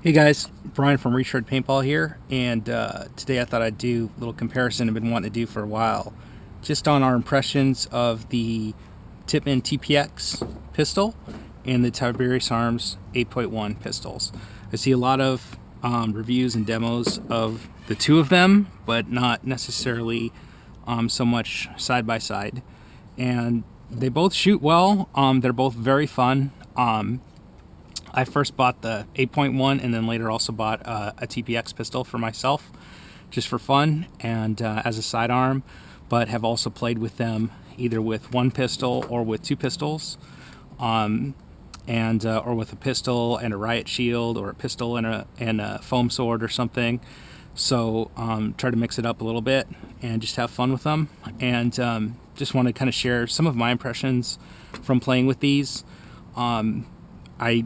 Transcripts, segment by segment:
Hey guys, Brian from Retread Paintball here, and today I thought I'd do a little comparison I've been wanting to do for a while, just on our impressions of the Tippman TPX pistol and the Tiberius Arms 8.1 pistols. I see a lot of reviews and demos of the two of them, but not necessarily so much side by side. And they both shoot well. They're both very fun. I first bought the 8.1 and then later also bought a TPX pistol for myself, just for fun and as a sidearm, but have also played with them either with one pistol or with two pistols, or with a pistol and a riot shield, or a pistol and a foam sword or something. So try to mix it up a little bit and just have fun with them, and just want to kind of share some of my impressions from playing with these. I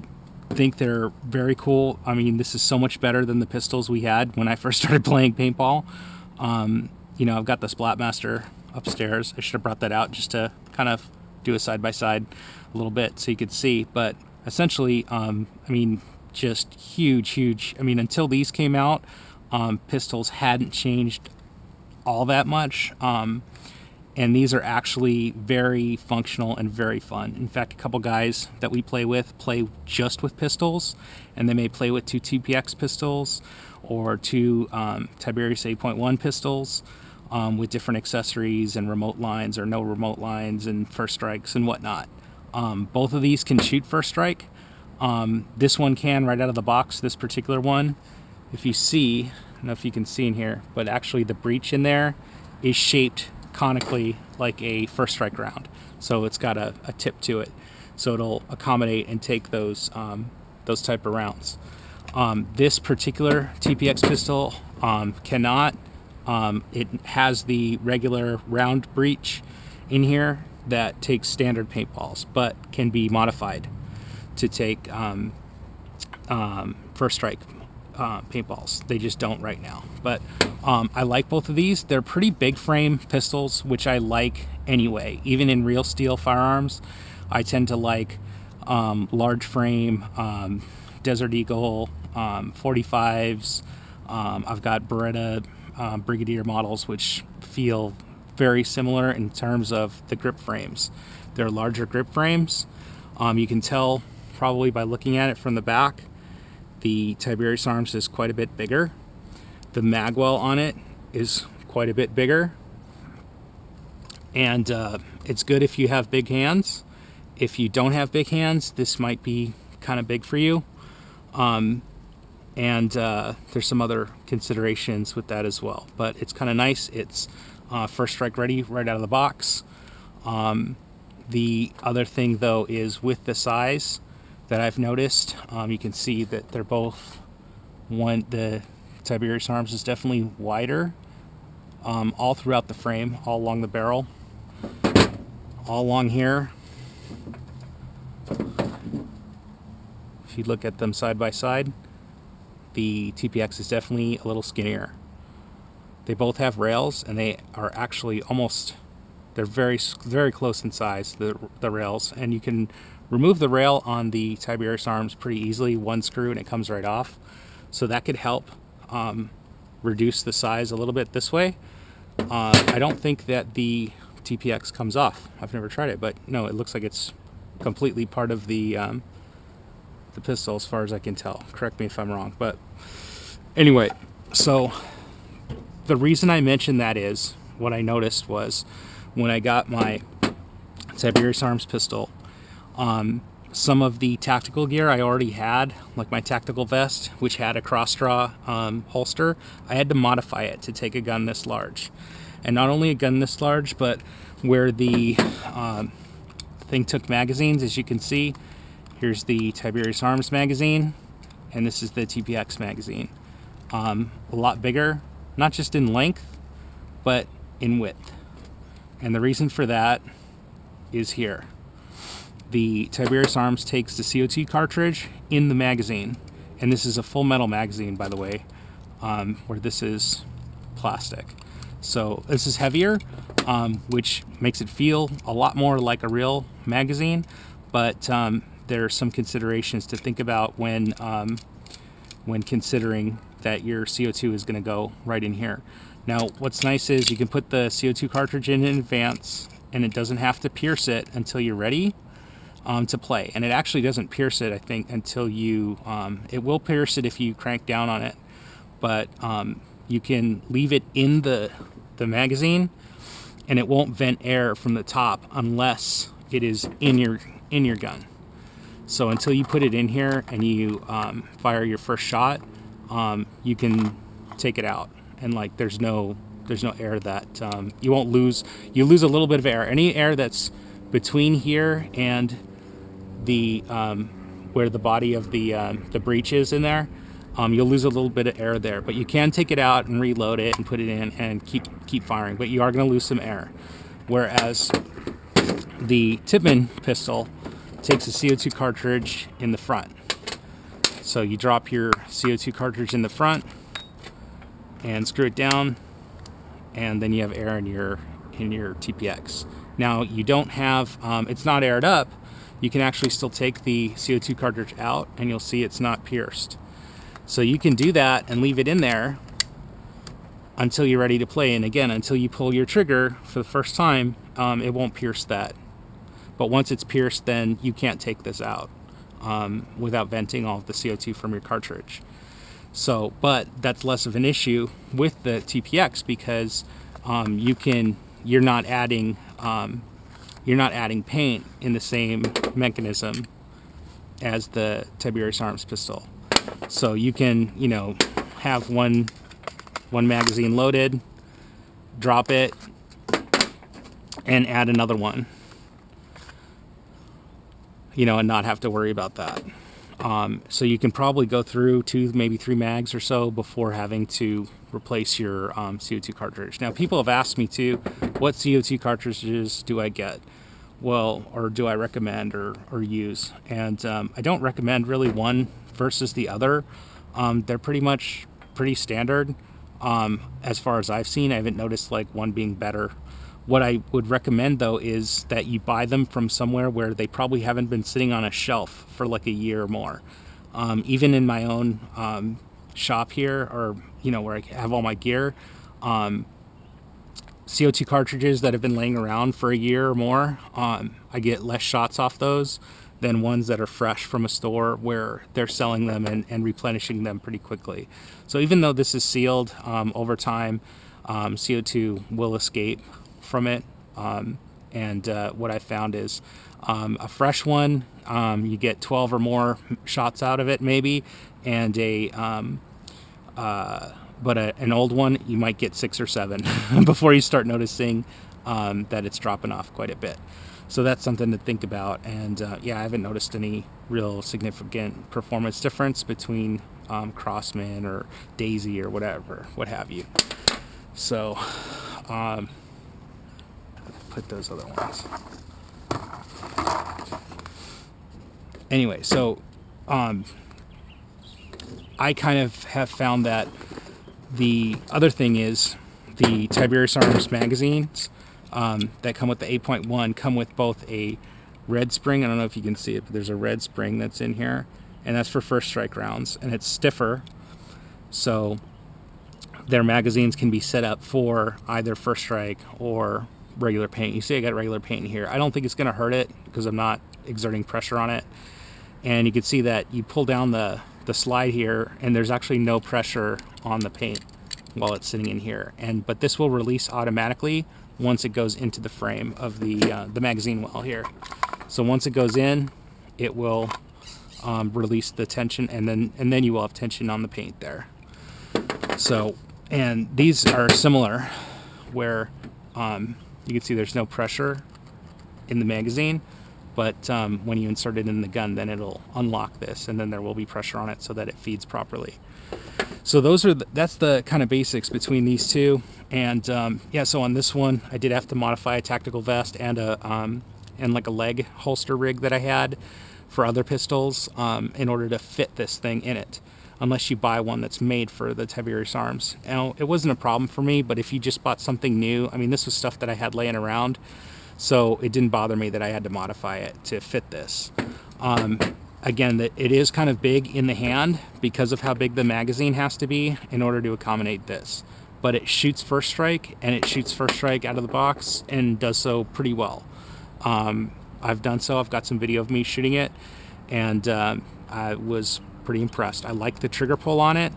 think they're very cool. I mean, this is so much better than the pistols we had when I first started playing paintball. You know, I've got the Splatmaster upstairs. I should have brought that out just to kind of do a side-by-side a little bit so you could see. But essentially, I mean, just huge. I mean, until these came out, pistols hadn't changed all that much. And these are actually very functional and very fun. In fact, a couple guys that we play with play just with pistols, and they may play with two TPX pistols or two Tiberius 8.1 pistols with different accessories and remote lines or no remote lines and first strikes and whatnot. Both of these can shoot first strike. This one can right out of the box, this particular one. If you see, I don't know if you can see in here, but actually the breech in there is shaped conically like a first strike round, so it's got a tip to it, so it'll accommodate and take those type of rounds. This particular TPX pistol cannot. It has the regular round breech in here that takes standard paintballs, but can be modified to take first strike paintballs. They just don't right now, but I like both of these. They're pretty big frame pistols, which I like anyway. Even in real steel firearms, I tend to like large frame Desert Eagle 45s. I've got Beretta Brigadier models, which feel very similar in terms of the grip frames. They're larger grip frames. You can tell probably by looking at it from the back, the Tiberius Arms is quite a bit bigger. The magwell on it is quite a bit bigger. And it's good if you have big hands. If you don't have big hands, this might be kind of big for you. There's some other considerations with that as well. But it's kind of nice. It's first strike ready right out of the box. The other thing, though, is with the size that I've noticed, you can see that they're both the Tiberius Arms is definitely wider all throughout the frame, all along the barrel, all along here. If you look at them side by side, the TPX is definitely a little skinnier. They both have rails, and they are actually they're very close in size, the rails, and you can remove the rail on the Tiberius Arms pretty easily, one screw, and it comes right off. So that could help reduce the size a little bit this way. I don't think that the TPX comes off. I've never tried it, but no, it looks like it's completely part of the pistol as far as I can tell. Correct me if I'm wrong. But anyway, so the reason I mentioned that is what I noticed was when I got my Tiberius Arms pistol, some of the tactical gear I already had, like my tactical vest, which had a cross-draw holster, I had to modify it to take a gun this large. And not only a gun this large, but where the thing took magazines, as you can see, here's the Tiberius Arms magazine, and this is the TPX magazine. A lot bigger, not just in length, but in width. And the reason for that is here. The Tiberius Arms takes the CO2 cartridge in the magazine, and this is a full metal magazine, by the way, where this is plastic. So this is heavier, which makes it feel a lot more like a real magazine, but there are some considerations to think about when when considering that your CO2 is going to go right in here. Now, what's nice is you can put the CO2 cartridge in advance, and it doesn't have to pierce it until you're ready to play. And it actually doesn't pierce it, I think, until you, it will pierce it if you crank down on it, but you can leave it in the magazine, and it won't vent air from the top unless it is in your gun. So until you put it in here and you fire your first shot, you can take it out, and like there's no air that you won't lose. You lose a little bit of air. Any air that's between here and the where the body of the breech is in there, you'll lose a little bit of air there. But you can take it out and reload it and put it in and keep firing. But you are going to lose some air. Whereas the Tippman pistol takes a CO2 cartridge in the front. So you drop your CO2 cartridge in the front and screw it down, and then you have air in your TPX. Now you don't have, it's not aired up. You can actually still take the CO2 cartridge out, and you'll see it's not pierced. So you can do that and leave it in there until you're ready to play. And again, until you pull your trigger for the first time, it won't pierce that. But once it's pierced, then you can't take this out without venting all of the CO2 from your cartridge. So, but that's less of an issue with the TPX because you're not adding paint in the same mechanism as the Tiberius Arms pistol. So you can, have one magazine loaded, drop it, and add another one. And not have to worry about that. So you can probably go through 2, maybe 3 mags or so before having to replace your CO2 cartridge. Now, people have asked me too, what CO2 cartridges do I get? Well, or do I recommend or use? And I don't recommend really one versus the other. They're pretty standard. As far as I've seen, I haven't noticed like one being better. What I would recommend, though, is that you buy them from somewhere where they probably haven't been sitting on a shelf for like a year or more. Even in my own shop here, or where I have all my gear, CO2 cartridges that have been laying around for a year or more, I get less shots off those than ones that are fresh from a store where they're selling them and replenishing them pretty quickly. So even though this is sealed, over time, CO2 will escape from it, and what I found is a fresh one, you get 12 or more shots out of it maybe, and an old one you might get 6 or 7 before you start noticing that it's dropping off quite a bit. So that's something to think about. And I haven't noticed any real significant performance difference between Crossman or Daisy or what have you. So put those other ones. Anyway, so I kind of have found that the other thing is the Tiberius Arms magazines that come with the 8.1 come with both a red spring. I don't know if you can see it, but there's a red spring that's in here, and that's for first strike rounds, and it's stiffer. So their magazines can be set up for either first strike or regular paint. You see I got regular paint in here. I don't think it's going to hurt it because I'm not exerting pressure on it. And you can see that you pull down the slide here, and there's actually no pressure on the paint while it's sitting in here. But this will release automatically once it goes into the frame of the magazine well here. So once it goes in, it will release the tension, and then you will have tension on the paint there. So, and these are similar, where you can see there's no pressure in the magazine, but when you insert it in the gun, then it'll unlock this, and then there will be pressure on it so that it feeds properly. So that's the kind of basics between these two. And so on this one, I did have to modify a tactical vest and like a leg holster rig that I had for other pistols in order to fit this thing in it, unless you buy one that's made for the Tiberius Arms. Now, it wasn't a problem for me, but if you just bought something new, I mean, this was stuff that I had laying around, so it didn't bother me that I had to modify it to fit this. again, that it is kind of big in the hand because of how big the magazine has to be in order to accommodate this. But it shoots first strike, and it shoots first strike out of the box and does so pretty well. I've done so. I've got some video of me shooting it, and I was pretty impressed. I like the trigger pull on it.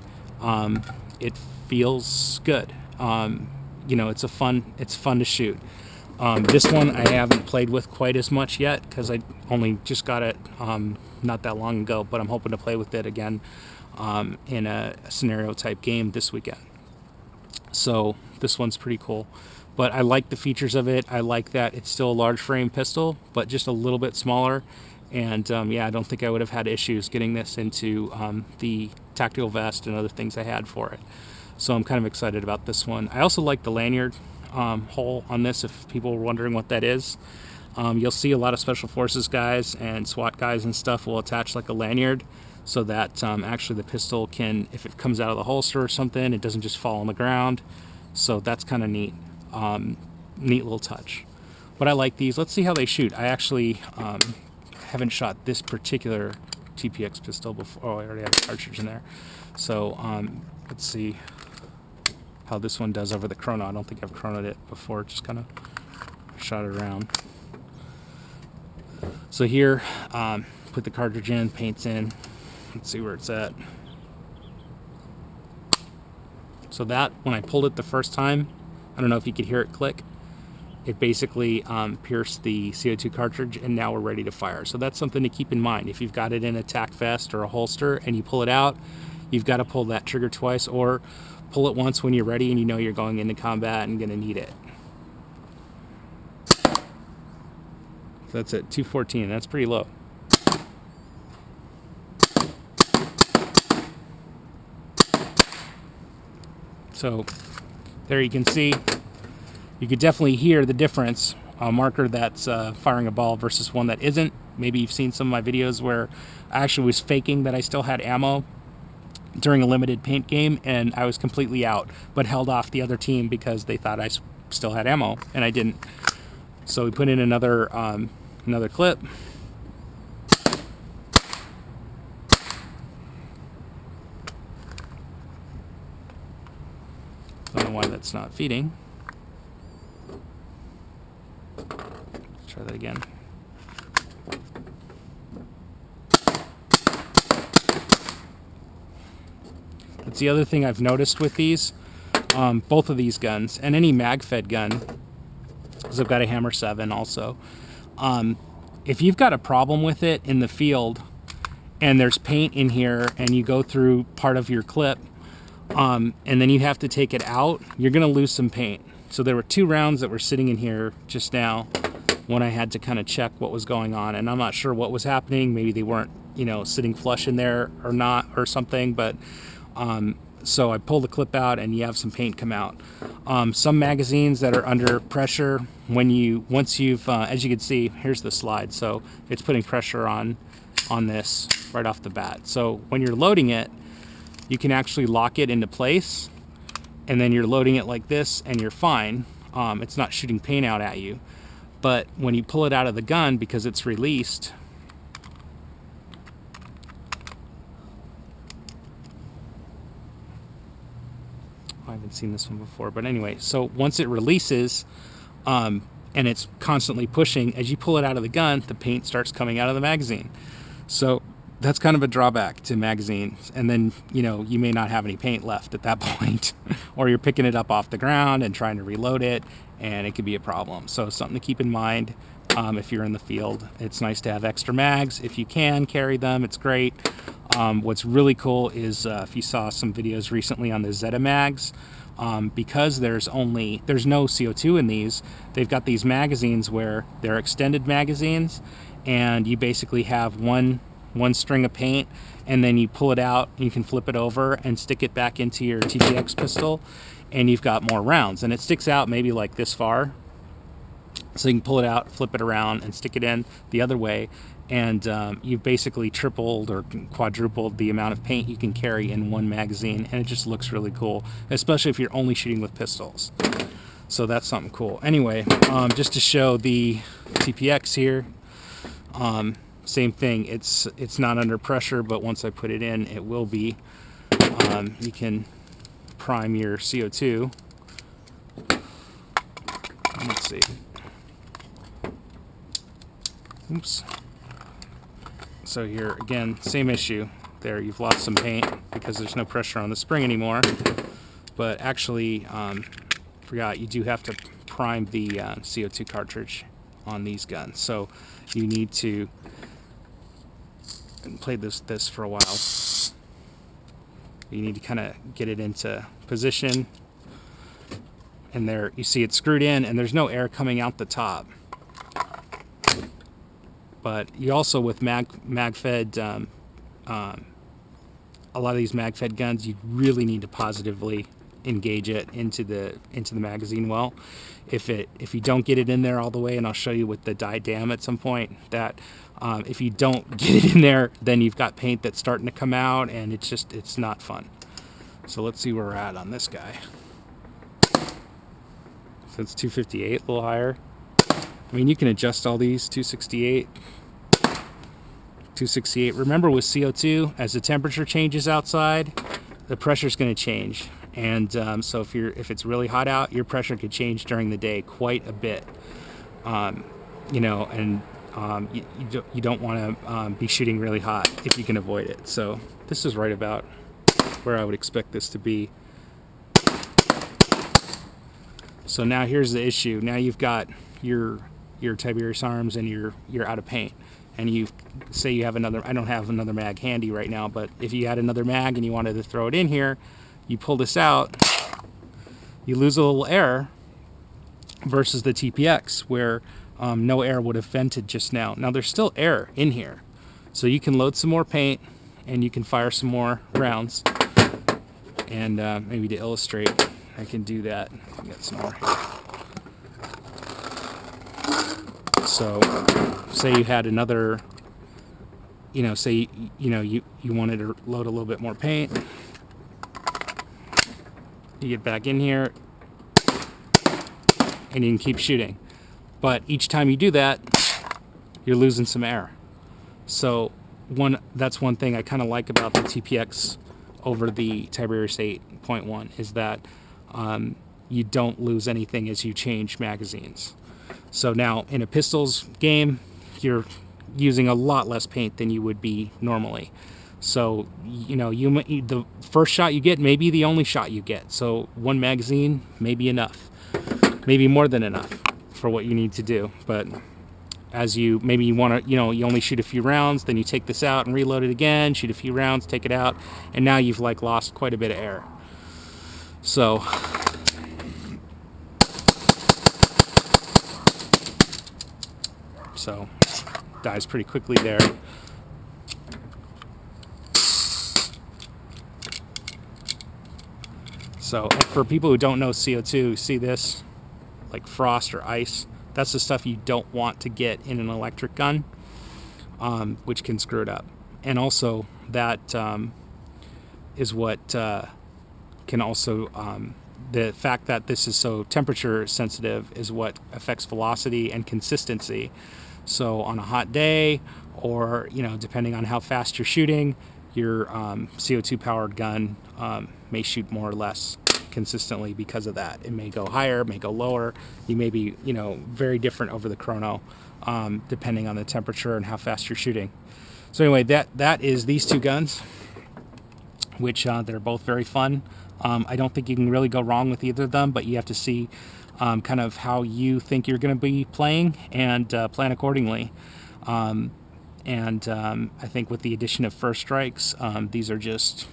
It feels good. You know, it's fun to shoot. This one I haven't played with quite as much yet because I only just got it not that long ago, but I'm hoping to play with it again in a scenario type game this weekend. So this one's pretty cool, but I like the features of it. I like that it's still a large frame pistol, but just a little bit smaller. And yeah, I don't think I would have had issues getting this into the tactical vest and other things I had for it. So I'm kind of excited about this one. I also like the lanyard hole on this, if people were wondering what that is. You'll see a lot of special forces guys and SWAT guys and stuff will attach like a lanyard so that actually the pistol can, if it comes out of the holster or something, it doesn't just fall on the ground. So that's kind of neat. Neat little touch. But I like these. Let's see how they shoot. I actually haven't shot this particular TPX pistol before. Oh, I already have a cartridge in there. So let's see how this one does over the chrono. I don't think I've chronoed it before, just kind of shot it around. So here, put the cartridge in, paints in. Let's see where it's at. So that, when I pulled it the first time, I don't know if you could hear it click. It basically pierced the CO2 cartridge, and now we're ready to fire. So that's something to keep in mind. If you've got it in a tack vest or a holster and you pull it out, you've got to pull that trigger twice, or pull it once when you're ready and you know you're going into combat and going to need it. So that's at 214. That's pretty low. So there you can see, you could definitely hear the difference. A marker that's firing a ball versus one that isn't. Maybe you've seen some of my videos where I actually was faking that I still had ammo during a limited paint game, and I was completely out, but held off the other team because they thought I still had ammo, and I didn't. So we put in another clip. Don't know why that's not feeding. Let's try that again. That's the other thing I've noticed with these, both of these guns, and any mag-fed gun, because I've got a Hammer 7 also. If you've got a problem with it in the field, and there's paint in here, and you go through part of your clip, and then you have to take it out, you're going to lose some paint. So there were 2 rounds that were sitting in here just now when I had to kind of check what was going on, and I'm not sure what was happening. Maybe they weren't, you know, sitting flush in there or not, or something, but so I pull the clip out and you have some paint come out. Some magazines that are under pressure, once you've as you can see, here's the slide, so it's putting pressure on this right off the bat. So when you're loading it, you can actually lock it into place, and then you're loading it like this and you're fine. It's not shooting paint out at you. But when you pull it out of the gun, because it's released, I haven't seen this one before, but anyway, so once it releases and it's constantly pushing, as you pull it out of the gun, the paint starts coming out of the magazine. So that's kind of a drawback to magazines. And then, you know, you may not have any paint left at that point, or you're picking it up off the ground and trying to reload it, and it could be a problem. So something to keep in mind if you're in the field. It's nice to have extra mags. If you can carry them, it's great. What's really cool is if you saw some videos recently on the Zeta mags, because there's no CO2 in these, they've got these magazines where they're extended magazines, and you basically have one string of paint, and then you pull it out, you can flip it over and stick it back into your TPX pistol, and you've got more rounds, and it sticks out maybe like this far, so you can pull it out, flip it around, and stick it in the other way, and you've basically tripled or quadrupled the amount of paint you can carry in one magazine, and it just looks really cool, especially if you're only shooting with pistols. So that's something cool. Anyway, just to show the TPX here, same thing. It's not under pressure, but once I put it in, it will be. You can prime your CO2. Let's see. Oops. So here again, same issue. There, you've lost some paint because there's no pressure on the spring anymore. But actually, forgot, you do have to prime the CO2 cartridge on these guns. So you need to play this for a while. You need to kind of get it into position. And there, you see it's screwed in, and there's no air coming out the top. But you also, with mag-fed, a lot of these mag-fed guns, you really need to positively engage it into the magazine well. If you don't get it in there all the way, and I'll show you with the die dam at some point, that if you don't get it in there, then you've got paint that's starting to come out, and it's not fun. So let's see where we're at on this guy. So it's 258, a little higher. I mean, you can adjust all these. 268. 268. Remember, with CO2, as the temperature changes outside, the pressure is going to change. And so if it's really hot out, your pressure could change during the day quite a bit. You know, and you don't want to be shooting really hot if you can avoid it. So this is right about where I would expect this to be. So now here's the issue. Now you've got your Tiberius Arms, and you're out of paint. And you say you have another, I don't have another mag handy right now, but if you had another mag and you wanted to throw it in here, you pull this out, you lose a little air versus the TPX, where no air would have vented just now. Now there's still air in here, so you can load some more paint and you can fire some more rounds. And maybe to illustrate, I can do that. Get some more here. So say you had another, you know, say you wanted to load a little bit more paint. You get back in here and you can keep shooting. But each time you do that, you're losing some air. So that's one thing I kind of like about the TPX over the Tiberius 8.1 is that you don't lose anything as you change magazines. So now in a pistols game, you're using a lot less paint than you would be normally. So, you know, the first shot you get may be the only shot you get. So one magazine may be enough, maybe more than enough for what you need to do. But as maybe you want to, you know, you only shoot a few rounds, then you take this out and reload it again, shoot a few rounds, take it out, and now you've like lost quite a bit of air. So dies pretty quickly there. So for people who don't know CO2, see this, like frost or ice, that's the stuff you don't want to get in an electric gun, which can screw it up. And also that is what can also, the fact that this is so temperature sensitive is what affects velocity and consistency. So on a hot day, or, you know, depending on how fast you're shooting, your CO2 powered gun may shoot more or less consistently because of that. It may go higher, may go lower. You may be, you know, very different over the chrono, depending on the temperature and how fast you're shooting. So anyway, that is these two guns, which they're both very fun. I don't think you can really go wrong with either of them, but you have to see kind of how you think you're going to be playing and plan accordingly. I think with the addition of first strikes, these are just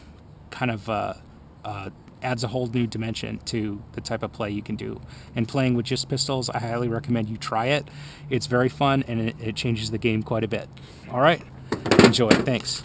kind of adds a whole new dimension to the type of play you can do. And playing with just pistols, I highly recommend you try it. It's very fun, and it changes the game quite a bit. All right, enjoy. Thanks.